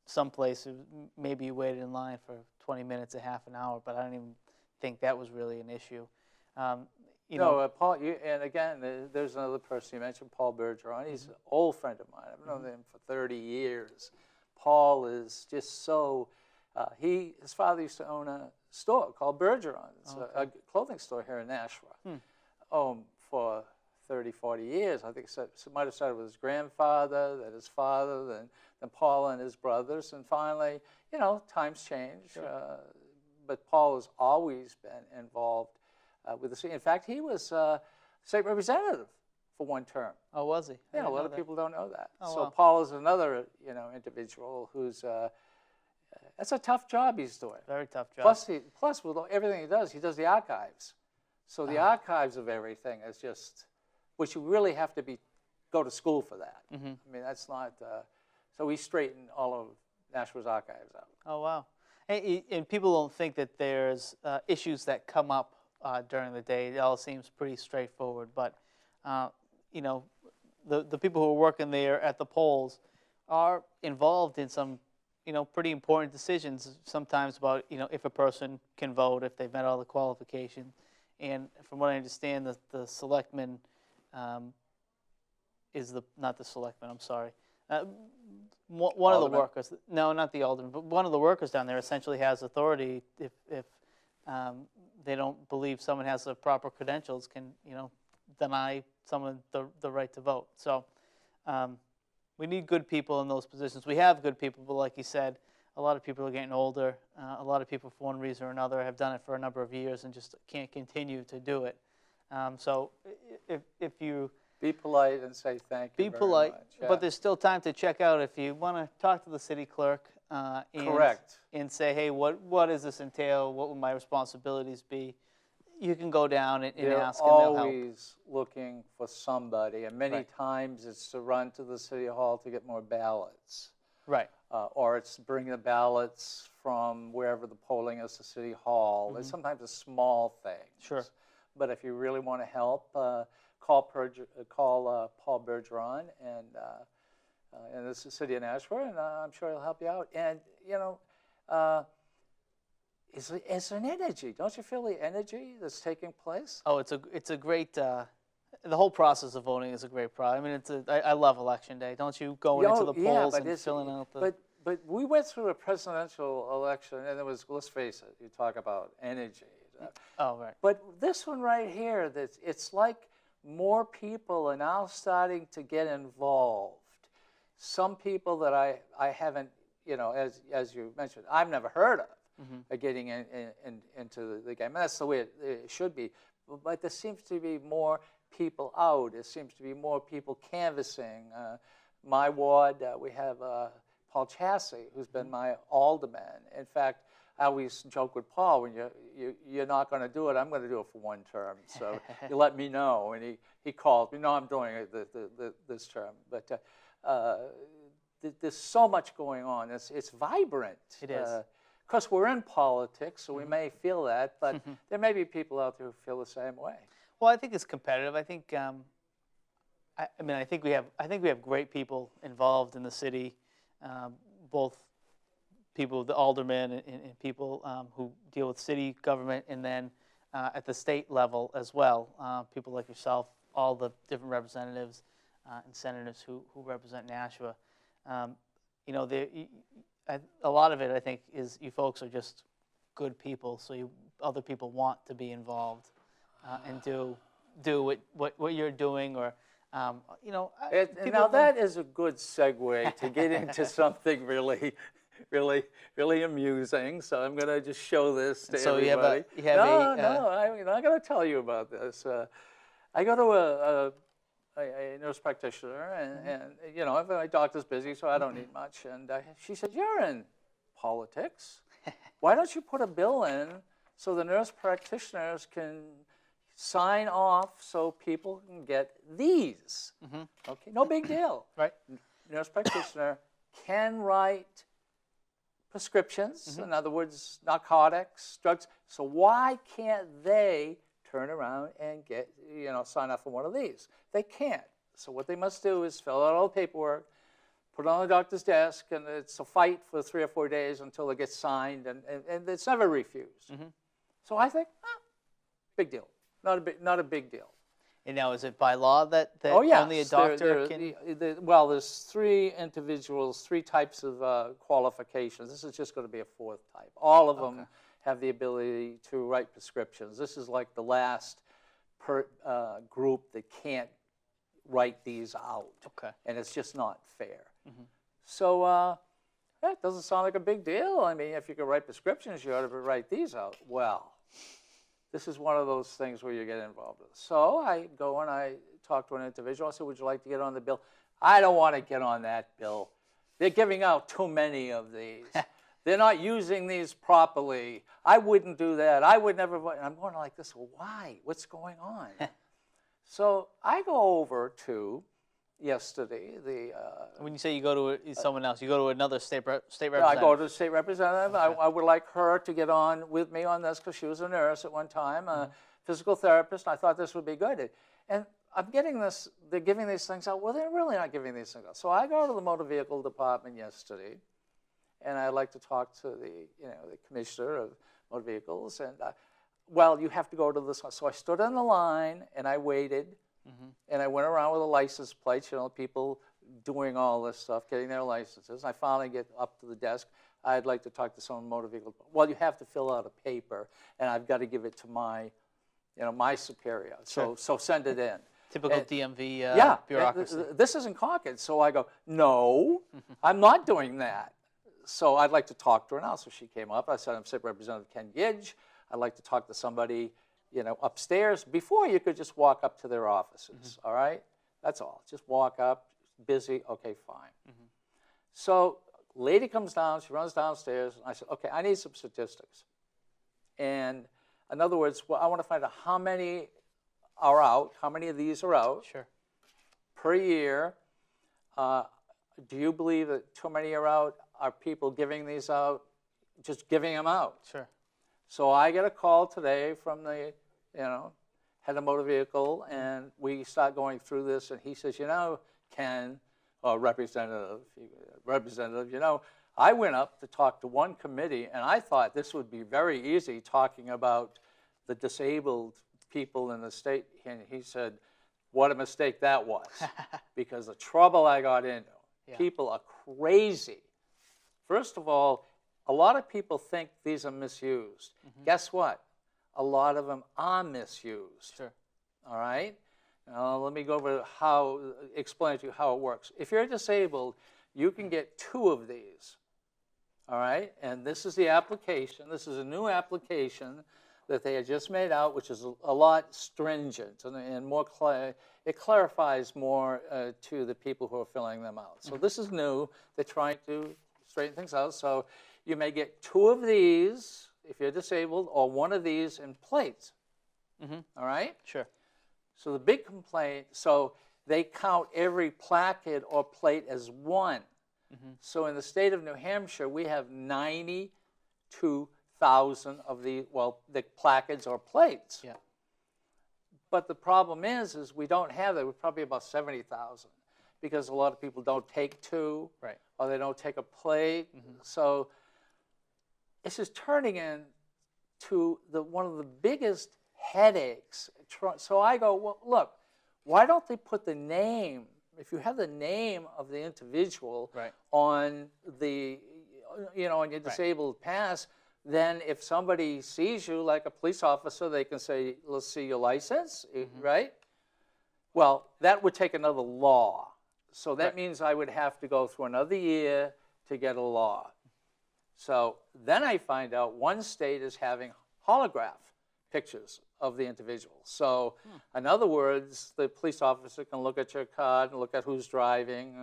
Speaker 1: some places, maybe you waited in line for 20 minutes, a half an hour, but I don't even think that was really an issue. You know,
Speaker 6: No, Paul, and again, there's another person you mentioned, Paul Bergeron. He's an old friend of mine. I've known him for 30 years. Paul is just so, his father used to own a store called Bergeron. It's a clothing store here in Nashua. For 30, 40 years. I think it might have started with his grandfather, then his father, then Paul and his brothers, and finally, you know, times change. Sure. But Paul has always been involved with the city. In fact, he was state representative for one term.
Speaker 1: oh, was he? I
Speaker 6: Yeah, a
Speaker 1: didn't
Speaker 6: lot
Speaker 1: know
Speaker 6: of
Speaker 1: that.
Speaker 6: people don't know that.
Speaker 1: Oh,
Speaker 6: So
Speaker 1: wow.
Speaker 6: Paul is another, you know, individual who's, that's a tough job he's doing.
Speaker 1: Very tough job.
Speaker 6: Plus with everything he does the archives. So the archives of everything is just, which you really have to go to school for that. I mean, that's not, so we straightened all of Nashua's archives out.
Speaker 1: Oh, wow. And people don't think that there's issues that come up during the day. It all seems pretty straightforward. But, you know, the people who are working there at the polls are involved in some, you know, pretty important decisions sometimes about, you know, if a person can vote, if they've met all the qualifications. And from what I understand, the selectman is not the selectman, I'm sorry. One of the
Speaker 6: Alderman?
Speaker 1: workers, no, not the alderman, but one of the workers down there essentially has authority if they don't believe someone has the proper credentials, can, you know, deny someone the right to vote. So we need good people in those positions. We have good people, but like you said, a lot of people are getting older. A lot of people, for one reason or another, have done it for a number of years and just can't continue to do it. So if you
Speaker 6: Be polite and say thank you
Speaker 1: be
Speaker 6: very
Speaker 1: polite,
Speaker 6: much. Yeah.
Speaker 1: but there's still time to check out if you want to talk to the city clerk
Speaker 6: Correct.
Speaker 1: and say, hey, what does this entail? What will my responsibilities be? You can go down and
Speaker 6: They're
Speaker 1: ask, and they'll help.
Speaker 6: always looking for somebody, and many
Speaker 1: Right.
Speaker 6: times it's to run to the city hall to get more ballots.
Speaker 1: Right.
Speaker 6: Or it's bring the ballots from wherever the polling is to City Hall. It's sometimes a small thing.
Speaker 1: Sure.
Speaker 6: But if you really want to help, call Paul Bergeron in the city of Nashua, and I'm sure he'll help you out. And, you know, it's an energy. Don't you feel the energy that's taking place?
Speaker 1: Oh, it's a great. The whole process of voting is a great process. I mean, I love election day. Don't you go into the polls
Speaker 6: but
Speaker 1: and filling out the?
Speaker 6: But we went through a presidential election, and it was, let's face it, you talk about energy.
Speaker 1: Oh, right.
Speaker 6: But this one right here, it's like more people are now starting to get involved. Some people that I haven't, you know, as you mentioned, I've never heard of are getting into the game. And that's the way it should be. But there seems to be more people out. There seems to be more people canvassing. My ward, we have Paul Chassey, who's been my alderman. In fact, I always joke with Paul, when you're not going to do it, I'm going to do it for one term. So you let me know. And he called me, no, I'm doing it this term. But there's so much going on. It's vibrant.
Speaker 1: It is.
Speaker 6: Of course, we're in politics, so we may feel that, but there may be people out there who feel the same way.
Speaker 1: Well, I think it's competitive. I think. I think we have great people involved in the city, both people, the aldermen, and people who deal with city government, and then at the state level as well, people like yourself, all the different representatives and senators who represent Nashua. You know, a lot of it, I think, is you folks are just good people, so other people want to be involved and do what you're doing, or you know.
Speaker 6: Now that is a good segue to get into something really amusing. So I'm going to just show this to everybody. I'm not going to tell you about this. I go to a nurse practitioner, and you know, my doctor's busy, so I don't need much. And she said, "You're in politics. Why don't you put a bill in so the nurse practitioners can sign off so people can get these?" Okay, no big deal.
Speaker 1: Right.
Speaker 6: Nurse practitioner can write prescriptions, in other words, narcotics, drugs. So why can't they turn around and get, you know, sign up for one of these? They can't. So what they must do is fill out all the paperwork, put it on the doctor's desk, and it's a fight for 3 or 4 days until it gets signed, and it's never refused. So I think, big deal. Not a big deal.
Speaker 1: And now, is it by law that
Speaker 6: Oh, yes.
Speaker 1: only a doctor can?
Speaker 6: Well, there's 3 individuals, 3 types of qualifications. This is just going to be a 4th type. All of them have the ability to write prescriptions. This is like the last group that can't write these out.
Speaker 1: Okay.
Speaker 6: And it's just not fair. So it doesn't sound like a big deal. I mean, if you can write prescriptions, you ought to write these out. Well, this is one of those things where you get involved with. So I go and I talk to an individual. I said, would you like to get on the bill? I don't want to get on that bill. They're giving out too many of these. They're not using these properly. I wouldn't do that. I would never. And I'm going like this, well, why? What's going on? So I go over to yesterday,
Speaker 1: When you say you go to someone else, you go to another state representative.
Speaker 6: I go to the state representative. I would like her to get on with me on this because she was a nurse at one time, a physical therapist, and I thought this would be good. And I'm getting this, they're giving these things out. Well, they're really not giving these things out. So I go to the motor vehicle department yesterday, and I'd like to talk to the commissioner of motor vehicles. And, well, you have to go to this one. So I stood in the line, and I waited. And I went around with a license plate, people doing all this stuff, getting their licenses. I finally get up to the desk. I'd like to talk to someone motor vehicle. Well, you have to fill out a paper, and I've got to give it to my, my superior. So send it in.
Speaker 1: Typical DMV bureaucracy.
Speaker 6: This isn't Concord. So I go, no, I'm not doing that. So I'd like to talk to her now. So she came up. I said, I'm State Representative Ken Gidge. I'd like to talk to somebody upstairs. Before, you could just walk up to their offices, all right? That's all. Just walk up, busy, okay, fine. So lady comes down, she runs downstairs, and I said, okay, I need some statistics. And in other words, I want to find out how many are out, how many of these are out per year. Do you believe that too many are out? Are people giving these out, just giving them out?
Speaker 1: Sure.
Speaker 6: So I get a call today from the, head of motor vehicle, and we start going through this, and he says, Ken, or representative, I went up to talk to one committee, and I thought this would be very easy talking about the disabled people in the state, and he said, what a mistake that was, because the trouble I got into. People are crazy. First of all, a lot of people think these are misused. Guess what? A lot of them are misused.
Speaker 1: Sure.
Speaker 6: All right? Now, let me go over explain to you how it works. If you're disabled, you can get 2 of these. All right? And this is the application. This is a new application that they had just made out, which is a lot stringent and more it clarifies more to the people who are filling them out. So this is new. They're trying to straighten things out. So you may get 2 of these if you're disabled, or 1 of these in plates. All right?
Speaker 1: Sure.
Speaker 6: So the big complaint, so they count every placard or plate as 1. So in the state of New Hampshire, we have 92,000 of the placards or plates.
Speaker 1: Yeah.
Speaker 6: But the problem is we don't have that. We're probably about 70,000 because a lot of people don't take 2,
Speaker 1: Right.
Speaker 6: or they don't take a plate. So this is turning into one of the biggest headaches. So I go, well, look, why don't they put the name, if you have the name of the individual on the, on your disabled pass, then if somebody sees you like a police officer, they can say, let's see your license, right? Well, that would take another law. So that means I would have to go through another year to get a law. So then I find out one state is having holograph pictures of the individual. So in other words, the police officer can look at your card and look at who's driving,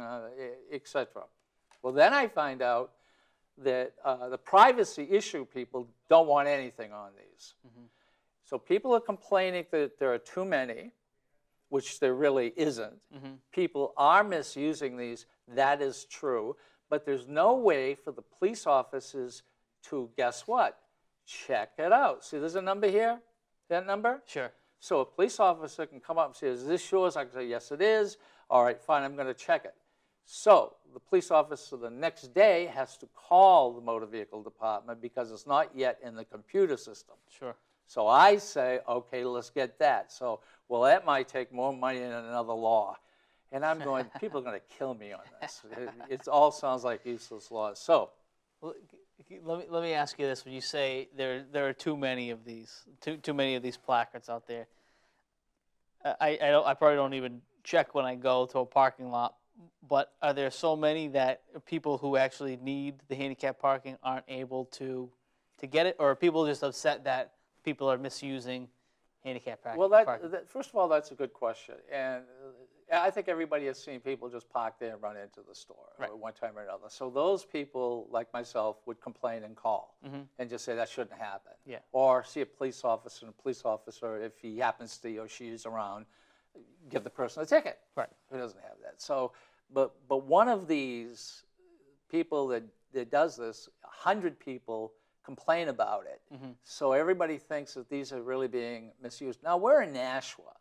Speaker 6: etc. Well, then I find out that the privacy issue people don't want anything on these. So people are complaining that there are too many, which there really isn't. People are misusing these. That is true. But there's no way for the police officers to, guess what? Check it out. See, there's a number here? That number?
Speaker 1: Sure.
Speaker 6: So a police officer can come up and say, is this yours? I can say, yes, it is. All right, fine, I'm going to check it. So the police officer the next day has to call the motor vehicle department because it's not yet in the computer system.
Speaker 1: Sure.
Speaker 6: So I say, okay, let's get that. So, well, that might take more money than another law. And I'm going, people are going to kill me on this. It all sounds like useless laws. So,
Speaker 1: Well, let me ask you this: when you say there are too many of these placards out there, I probably don't even check when I go to a parking lot. But are there so many that people who actually need the handicap parking aren't able to get it, or are people just upset that people are misusing handicap parking?
Speaker 6: well, first of all, that's a good question. And I think everybody has seen people just park there and run into the store
Speaker 1: Right.
Speaker 6: one time or another. So those people, like myself, would complain and call and just say that shouldn't happen.
Speaker 1: Yeah.
Speaker 6: Or see a police officer, and a police officer, if he happens to or she is around, give the person a ticket.
Speaker 1: Right.
Speaker 6: Who doesn't have that? So, but one of these people that does this, 100 people complain about it. So everybody thinks that these are really being misused. Now, we're in Nashua.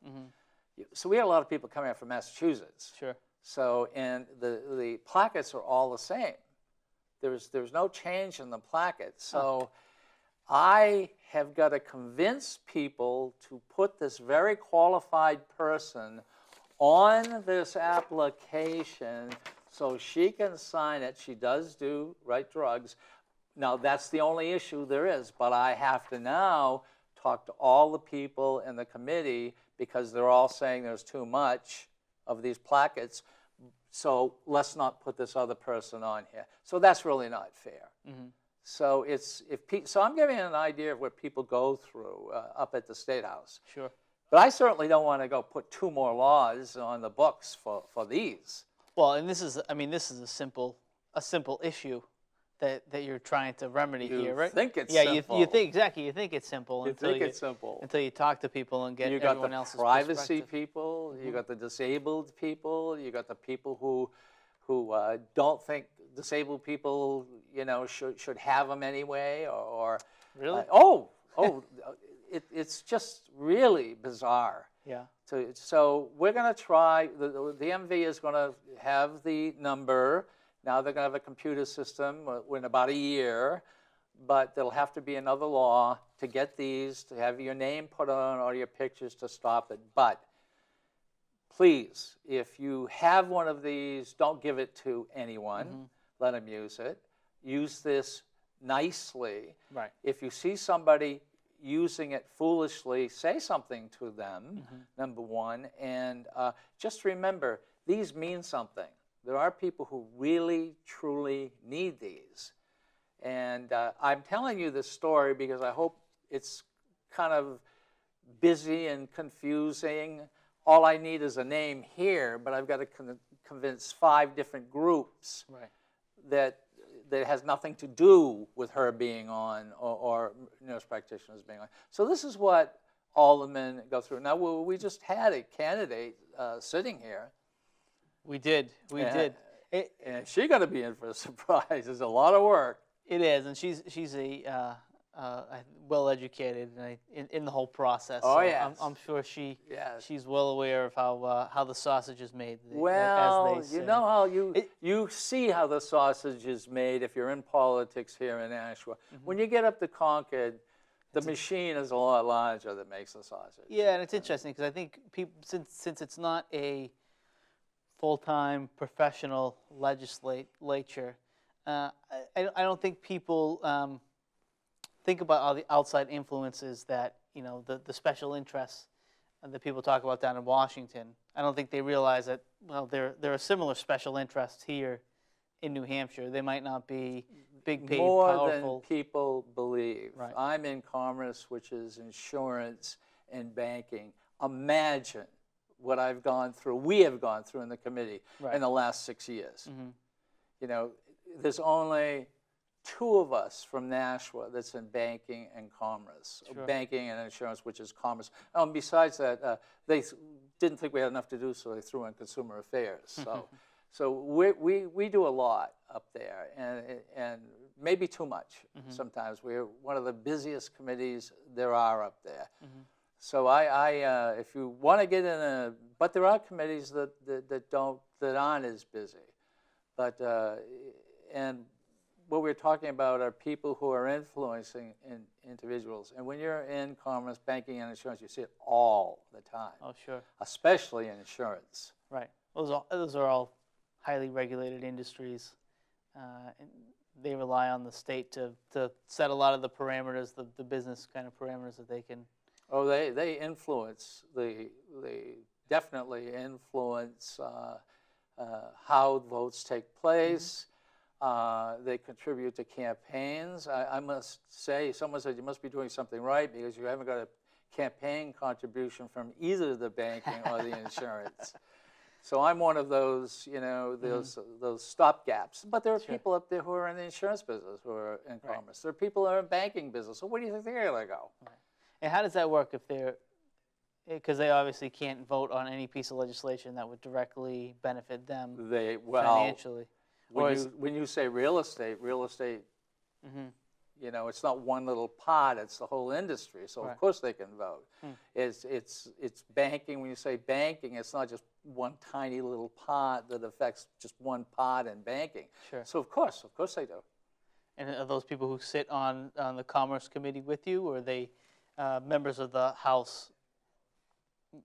Speaker 6: So we had a lot of people coming out from Massachusetts.
Speaker 1: Sure.
Speaker 6: So, and the plackets are all the same. There's no change in the placket. So I have got to convince people to put this very qualified person on this application so she can sign it. She does do right drugs. Now, that's the only issue there is, but I have to now talk to all the people in the committee because they're all saying there's too much of these plackets, so let's not put this other person on here. So that's really not fair. So so I'm giving you an idea of what people go through up at the State House.
Speaker 1: Sure.
Speaker 6: But I certainly don't want to go put 2 more laws on the books for these.
Speaker 1: Well, and this is a simple issue that you're trying to remedy
Speaker 6: You
Speaker 1: here, right?
Speaker 6: think it's
Speaker 1: yeah,
Speaker 6: simple.
Speaker 1: you think exactly. You think it's simple
Speaker 6: You think it's simple.
Speaker 1: until you talk to people and get
Speaker 6: You got
Speaker 1: everyone
Speaker 6: the
Speaker 1: else's
Speaker 6: privacy
Speaker 1: perspective.
Speaker 6: people, you got the disabled people, you got the people who don't think disabled people, should have them anyway, or
Speaker 1: Really?
Speaker 6: it's just really bizarre.
Speaker 1: Yeah.
Speaker 6: So we're going to try. The MV is going to have the number. Now they're going to have a computer system in about a year, but there'll have to be another law to get these, to have your name put on all your pictures to stop it. But please, if you have one of these, don't give it to anyone. Let them use it. Use this nicely.
Speaker 1: Right.
Speaker 6: If you see somebody using it foolishly, say something to them, number one. And just remember, these mean something. There are people who really, truly need these. And I'm telling you this story because I hope it's kind of busy and confusing. All I need is a name here, but I've got to convince 5 different groups that has nothing to do with her being on or nurse practitioners being on. So this is what aldermen go through. Now, we just had a candidate sitting here.
Speaker 1: We did.
Speaker 6: And she's going to be in for a surprise. There's a lot of work.
Speaker 1: It is, and she's a well-educated in the whole process.
Speaker 6: Oh,
Speaker 1: so
Speaker 6: yes.
Speaker 1: I'm sure
Speaker 6: Yes.
Speaker 1: she's well aware of how the sausage is made.
Speaker 6: Well,
Speaker 1: as they say.
Speaker 6: you know how you see how the sausage is made if you're in politics here in Nashua. When you get up to Concord, the machine is a lot larger that makes the sausage.
Speaker 1: Yeah, and it's interesting because I think people, since it's not a full-time professional legislature, I don't think people think about all the outside influences that the special interests that people talk about down in Washington. I don't think they realize that there are similar special interests here in New Hampshire. They might not be big, paid,
Speaker 6: More
Speaker 1: powerful.
Speaker 6: than people believe.
Speaker 1: Right.
Speaker 6: I'm in commerce, which is insurance and banking. Imagine what I've gone through, we have gone through in the committee in the last 6 years. There's only 2 of us from Nashua that's in banking and commerce, banking and insurance, which is commerce. And besides that, they didn't think we had enough to do, so they threw in consumer affairs. So we do a lot up there, and maybe too much sometimes. We're one of the busiest committees there are up there. So if you want to get in but there are committees that aren't as busy. But, and what we're talking about are people who are influencing individuals. And when you're in commerce, banking, and insurance, you see it all the time,
Speaker 1: Oh, sure.
Speaker 6: especially in insurance.
Speaker 1: Right. Those are all highly regulated industries. And they rely on the state to set a lot of the parameters, the business kind of parameters that they can.
Speaker 6: Oh, they influence, they definitely influence how votes take place. They contribute to campaigns. I must say, someone said you must be doing something right because you haven't got a campaign contribution from either the banking or the insurance. So I'm one of those, those stopgaps. But there are people up there who are in the insurance business who are in commerce. There are people who are in banking business. So where do you think they're going to go?
Speaker 1: Right. And how does that work if they're, because they obviously can't vote on any piece of legislation that would directly benefit them financially.
Speaker 6: When you say real estate, it's not one little pot, it's the whole industry. So of course they can vote. It's banking. When you say banking, it's not just one tiny little pot that affects just one pot in banking.
Speaker 1: Sure.
Speaker 6: So of course they do.
Speaker 1: And are those people who sit on the Commerce Committee with you, or are they members of the House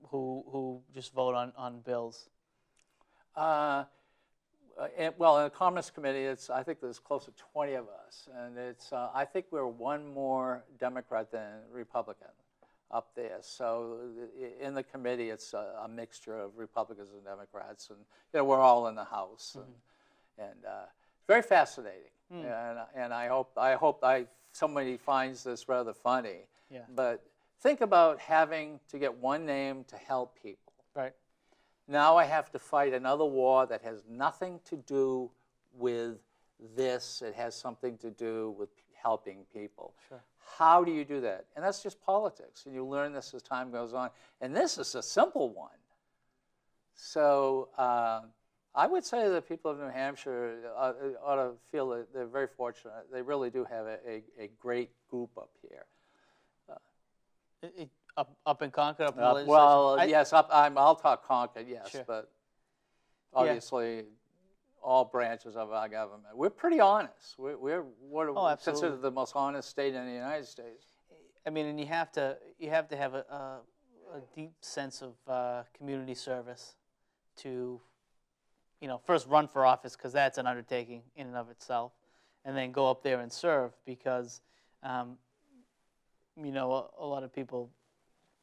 Speaker 1: who just vote on bills?
Speaker 6: Well, in the Commerce Committee, I think there's close to 20 of us, and I think we're one more Democrat than Republican up there. So in the committee, it's a mixture of Republicans and Democrats, and we're all in the House, and very fascinating. And I hope somebody finds this rather funny.
Speaker 1: Yeah.
Speaker 6: But think about having to get one name to help people.
Speaker 1: Right.
Speaker 6: Now I have to fight another war that has nothing to do with this. It has something to do with helping people.
Speaker 1: Sure.
Speaker 6: How do you do that? And that's just politics. And you learn this as time goes on. And this is a simple one. So I would say that people of New Hampshire ought to feel that they're very fortunate. They really do have a great group up here.
Speaker 1: Up in Concord, up in the legislature?
Speaker 6: Well, yes, I'll talk Concord, yes,
Speaker 1: Sure.
Speaker 6: but obviously all branches of our government. We're pretty honest. We're considered the most honest state in the United States.
Speaker 1: I mean, and you have to have a deep sense of community service to, first run for office, because that's an undertaking in and of itself, and then go up there and serve, because, a lot of people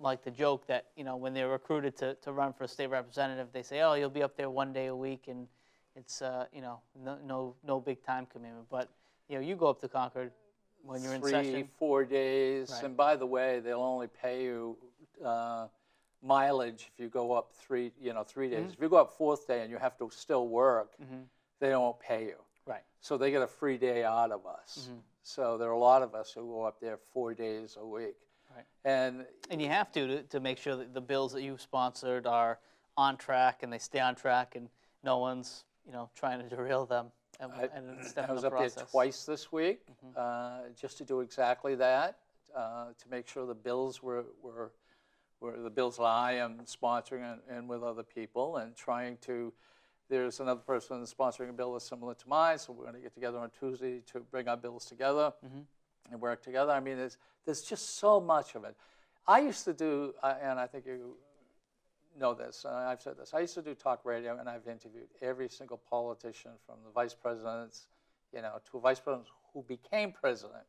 Speaker 1: like to joke that, when they're recruited to run for a state representative, they say, oh, you'll be up there one day a week, and it's, no big time commitment. But, you go up to Concord when you're in session.
Speaker 6: 3-4 days.
Speaker 1: Right.
Speaker 6: And by the way, they'll only pay you mileage if you go up 3 days. If you go up 4th day and you have to still work, they don't pay you.
Speaker 1: Right.
Speaker 6: So they get a free day out of us. So there are a lot of us who go up there 4 days a week.
Speaker 1: Right.
Speaker 6: And
Speaker 1: you have to make sure that the bills that you've sponsored are on track and they stay on track, and no one's trying to derail them.
Speaker 6: I was up there twice this week, just to do exactly that, to make sure the bills were the bills that I am sponsoring and with other people, and trying to. There's another person sponsoring a bill that's similar to mine, so we're going to get together on Tuesday to bring our bills together and work together. I mean, there's just so much of it. I used to do, and I think you know this, and I've said this, I used to do talk radio, and I've interviewed every single politician from the vice presidents, to a vice president who became president.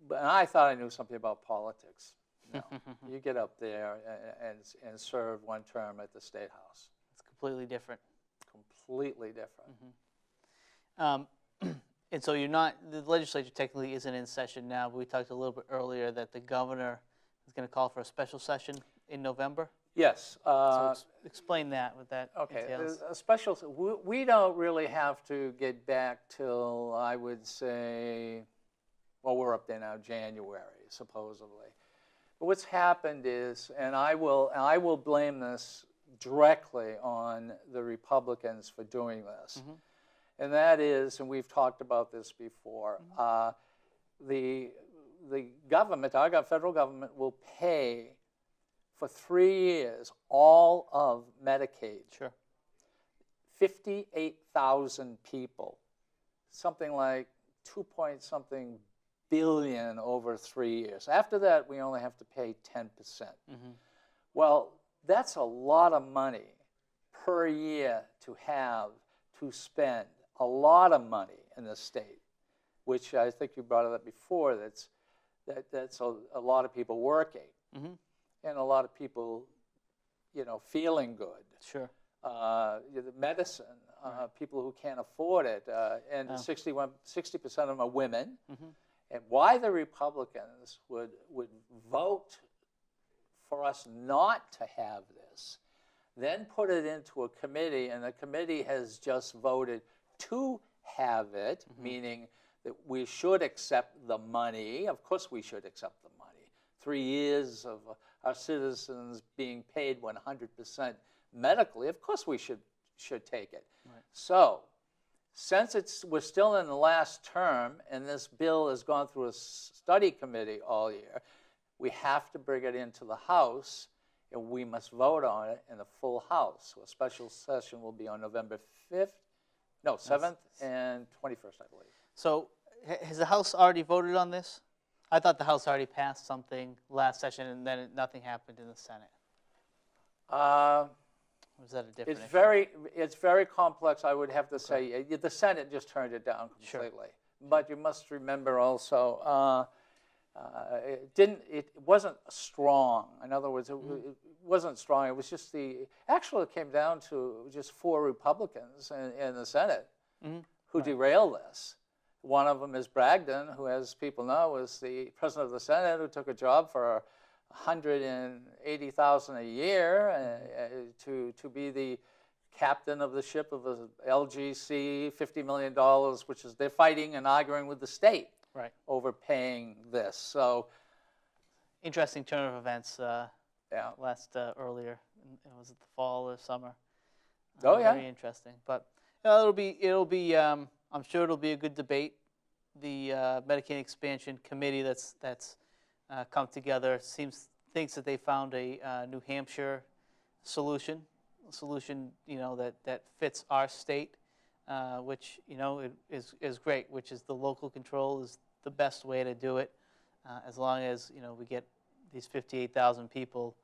Speaker 6: But I thought I knew something about politics. No, you get up there and serve one term at the State House.
Speaker 1: Completely different.
Speaker 6: Completely different.
Speaker 1: And so the legislature technically isn't in session now, but we talked a little bit earlier that the governor is going to call for a special session in November.
Speaker 6: Yes.
Speaker 1: So explain that, what that entails.
Speaker 6: A special, we don't really have to get back till, I would say, well, we're up there now, January, supposedly. But what's happened is, and I will blame this directly on the Republicans for doing this. And that is, and we've talked about this before, the government, our federal government, will pay for 3 years all of Medicaid.
Speaker 1: Sure.
Speaker 6: 58,000 people, something like 2 point something billion over 3 years. After that, we only have to pay 10%. Well, that's a lot of money per year to spend, a lot of money in the state, which I think you brought it up before. That's a lot of people working, and a lot of people, feeling good.
Speaker 1: Sure.
Speaker 6: The medicine, people who can't afford it, and 60% of them are women. And why the Republicans would vote for us not to have this, then put it into a committee, and the committee has just voted to have it, meaning that we should accept the money. Of course we should accept the money. 3 years of our citizens being paid 100% medically, of course we should take it. Right. So, since we're still in the last term and this bill has gone through a study committee all year, we have to bring it into the House, and we must vote on it in the full House. So a special session will be on November 7th and 21st, I believe.
Speaker 1: So has the House already voted on this? I thought the House already passed something last session, and then nothing happened in the Senate. Or is that a different issue?
Speaker 6: It's very complex, I would have to say. The Senate just turned it down completely. Sure. But you must remember also, it wasn't strong. In other words, it wasn't strong. It was just actually it came down to just 4 Republicans in the Senate who derailed this. One of them is Bragdon, who, as people know, was the president of the Senate, who took a job for $180,000 a year to be the captain of the ship of the LGC, $50 million, which is they're fighting and arguing with the state over paying this. So,
Speaker 1: interesting turn of events. Earlier, was it the fall or summer? Very interesting. But it'll be. I'm sure it'll be a good debate. The Medicaid Expansion Committee that's come together thinks that they found a New Hampshire solution that fits our state, which is great. Which is the local control is the best way to do it, as long as we get these 58,000 people,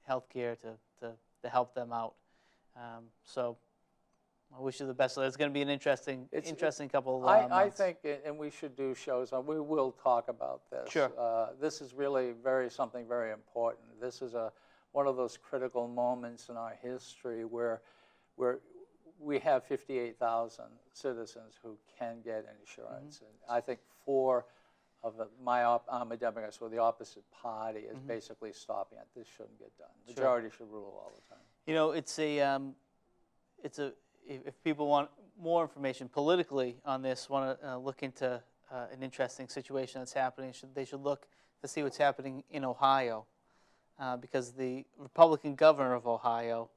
Speaker 1: health care to help them out. So I wish you the best. It's going to be an interesting couple of months.
Speaker 6: I think, and we should do shows on. We will talk about this.
Speaker 1: Sure.
Speaker 6: This is really something very important. This is one of those critical moments in our history where we have 58,000 citizens who can get insurance, and I think 4 of my Democrats who are the opposite party is basically stopping it. This shouldn't get done. The majority should rule all the time. If people want more information politically on this, want to look into an interesting situation that's happening, they should look to see what's happening in Ohio, because the Republican governor of Ohio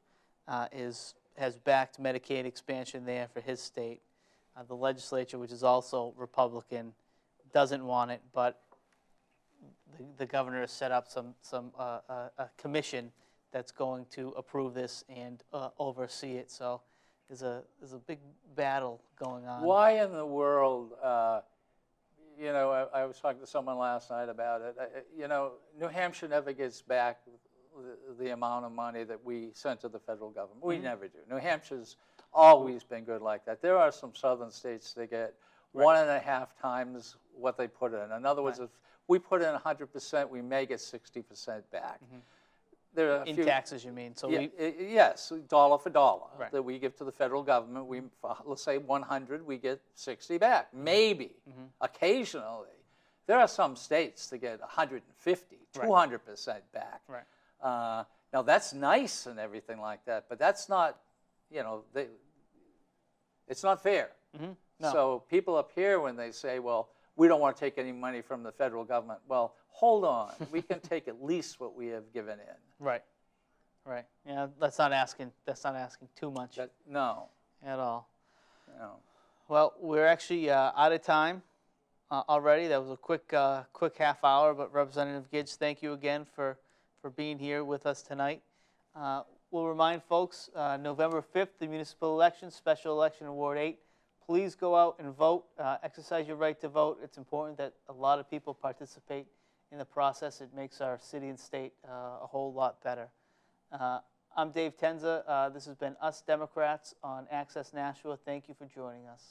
Speaker 6: has backed Medicaid expansion there for his state. The legislature, which is also Republican, doesn't want it, but the governor has set up a commission that's going to approve this and oversee it. So there's a big battle going on. Why in the world? I was talking to someone last night about it. New Hampshire never gets back the amount of money that we sent to the federal government. We never do. New Hampshire's always been good like that. There are some southern states that get 1.5 times what they put in. In other words, if we put in 100%, we may get 60% back. There are
Speaker 1: taxes, you mean? So
Speaker 6: yes, dollar for dollar that we give to the federal government. Let's say 100, we get 60 back. Maybe occasionally, there are some states that get 150, 200% back. Right. Now that's nice and everything like that, but that's not, it's not fair. No. So people up here, when they say, well, we don't want to take any money from the federal government. Well, hold on. We can take at least what we have given in.
Speaker 1: Right. Yeah, that's not asking too much.
Speaker 6: No.
Speaker 1: At all.
Speaker 6: No.
Speaker 1: Well, we're actually out of time already. That was a quick half hour. But Representative Gidge, thank you again for being here with us tonight. we'll remind folks, November 5th, the municipal election, special election in Ward 8. Please go out and vote, exercise your right to vote. It's important that a lot of people participate in the process. It makes our city and state a whole lot better. I'm Dave Tencza. This has been Us Democrats on Access Nashua. Thank you for joining us.